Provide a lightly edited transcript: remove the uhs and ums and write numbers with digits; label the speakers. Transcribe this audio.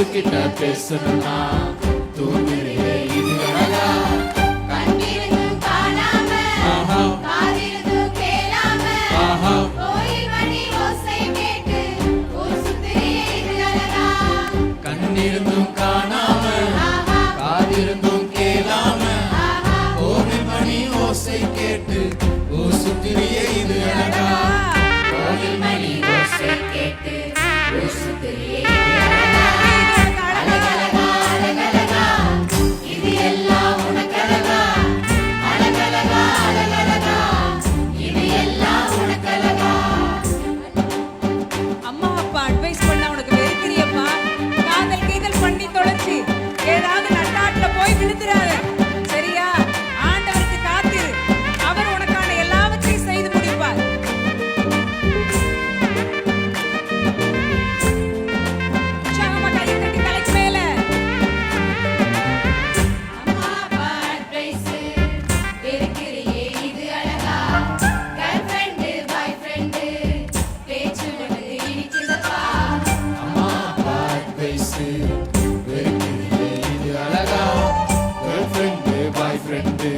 Speaker 1: ஏசுகிட்ட பேசணும்னா தூங்குறியே இது அழகா.
Speaker 2: கண்ணிருந்தும் காணாம,
Speaker 1: ஆஹா
Speaker 2: காதிருந்தும் கேளாம,
Speaker 1: ஆஹா
Speaker 2: கோயில் மணி ஓசை கேட்டு ஊர் சுத்துறியே இது அழகா.
Speaker 1: கண்ணிருந்தும் காணாம
Speaker 2: ஆஹா,
Speaker 1: காதிருந்தும் கேளாம
Speaker 2: ஆஹா,
Speaker 1: கோவில் மணி ஓசை கேட்டு ஊர் சுத்திரியே இது அழகா.
Speaker 2: கோயில் மணி ஓசை கேட்டு ஊர் சுத்துறியே இது அழகா. அழகழகா, அழகழகா, இது எல்லாம் உனக்கழகா. அழகழகா, அழகழகா, இது எல்லாம் உனக்கழகா.
Speaker 3: அம்மா அப்பா அட்வைஸ் பண்ண உனக்கு வெறுக்கிறியப்பா. காதல் கீதல் பண்ணி தொலைச்சி ஏதாவது நட்டாட்டுல போய் விழுந்துறாத. சரியா? ஆண்டவருக்கு காத்திரு. அவர் உனக்கான எல்லாவற்றையும் செய்து முடிப்பார். உற்சாகமா கையை தட்டி தலைக்கு மேல.
Speaker 2: அம்மா அப்பா அட்வைஸ் வெறுக்கிறியே இது அழகா. கேர்ள் ஃப்ரெண்டு பாய் ஃப்ரெண்டு பேச்சு உனக்கு இனிக்குதப்பா.
Speaker 1: அம்மா அப்பா அட்வைஸ் வெறுக்கிறியே இது அழகா. Girl friend boy friend